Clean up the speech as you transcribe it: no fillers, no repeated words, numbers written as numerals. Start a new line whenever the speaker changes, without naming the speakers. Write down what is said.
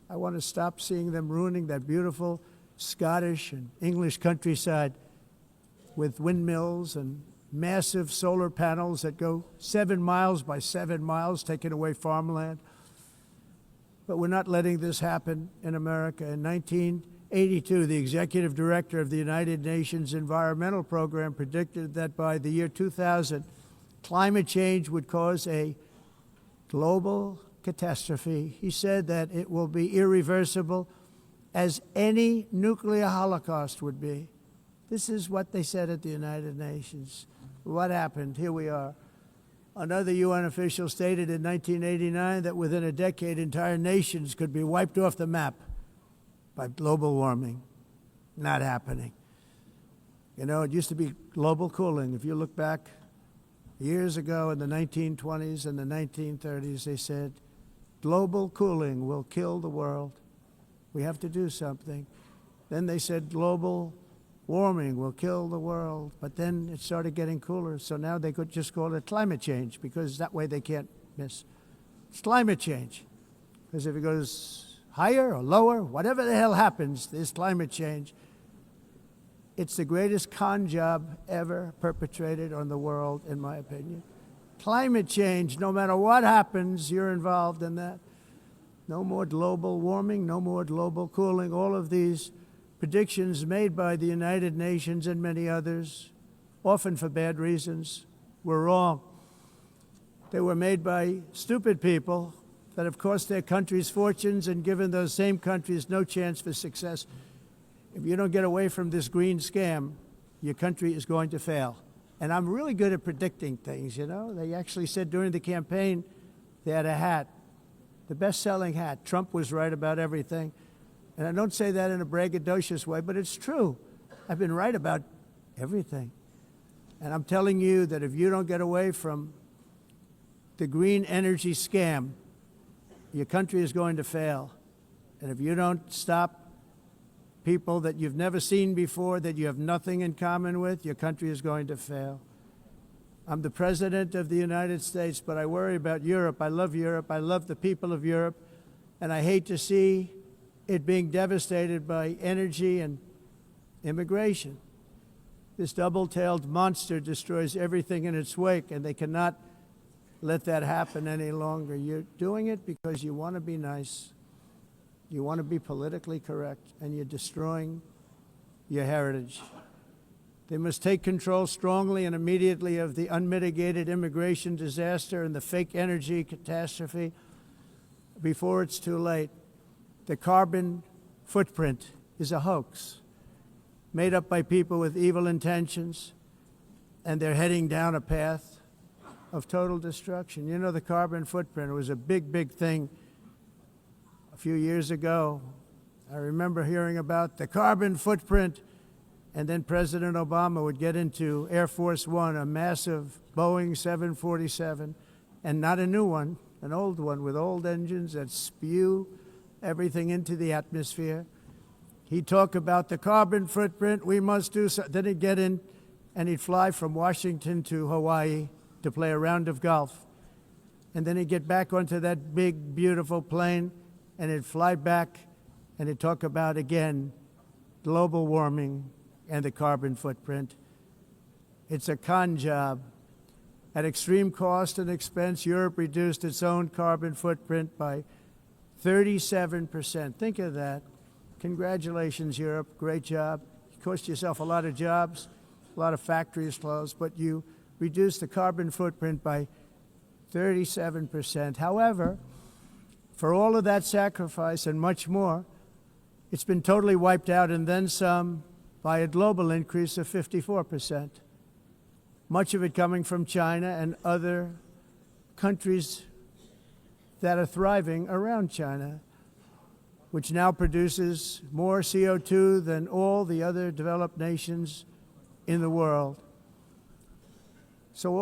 I want to stop seeing them ruining that beautiful Scottish and English countryside with windmills and massive solar panels that go 7 miles by 7 miles, taking away farmland. But we're not letting this happen in America. In 1982, the executive director of the United Nations Environmental Program predicted that by the year 2000, climate change would cause a global catastrophe. He said that it will be irreversible, as any nuclear holocaust would be. This is what they said at the United Nations. What happened? Here we are. Another UN official stated in 1989 that within a decade, entire nations could be wiped off the map by global warming. Not happening. You know, it used to be global cooling. If you look back years ago in the 1920s and the 1930s, they said, global cooling will kill the world. We have to do something. Then they said global warming will kill the world. But then it started getting cooler. So now they could just call it climate change, because that way they can't miss. It's climate change. Because if it goes higher or lower, whatever the hell happens, there's climate change. It's the greatest con job ever perpetrated on the world, in my opinion. Climate change, no matter what happens, you're involved in that. No more global warming, no more global cooling. All of these predictions made by the United Nations and many others, often for bad reasons, were wrong. They were made by stupid people that have cost their countries fortunes and given those same countries no chance for success. If you don't get away from this green scam, your country is going to fail. And I'm really good at predicting things, you know. They actually said during the campaign, they had a hat, the best-selling hat. Trump was right about everything. And I don't say that in a braggadocious way, but it's true. I've been right about everything. And I'm telling you that if you don't get away from the green energy scam, your country is going to fail. And if you don't stop people that you've never seen before, that you have nothing in common with, your country is going to fail. I'm the President of the United States, but I worry about Europe. I love Europe. I love the people of Europe. And I hate to see it being devastated by energy and immigration. This double-tailed monster destroys everything in its wake, and they cannot let that happen any longer. You're doing it because you want to be nice. You want to be politically correct, and you're destroying your heritage. They must take control strongly and immediately of the unmitigated immigration disaster and the fake energy catastrophe before it's too late. The carbon footprint is a hoax made up by people with evil intentions, and they're heading down a path of total destruction. You know, the carbon footprint was a big, big thing a few years ago. I remember hearing about the carbon footprint, and then President Obama would get into Air Force One, a massive Boeing 747, and not a new one, an old one with old engines that spew everything into the atmosphere. He'd talk about the carbon footprint, we must do so. Then he'd get in and he'd fly from Washington to Hawaii to play a round of golf. And then he'd get back onto that big, beautiful plane and he'd fly back and he'd talk about, again, global warming and the carbon footprint. It's a con job. At extreme cost and expense, Europe reduced its own carbon footprint by 37%. Think of that. Congratulations, Europe. Great job. You cost yourself a lot of jobs, a lot of factories closed, but you reduced the carbon footprint by 37%. However, for all of that sacrifice and much more, it's been totally wiped out and then some by a global increase of 54%. Much of it coming from China and other countries that are thriving around China, which now produces more CO2 than all the other developed nations in the world. So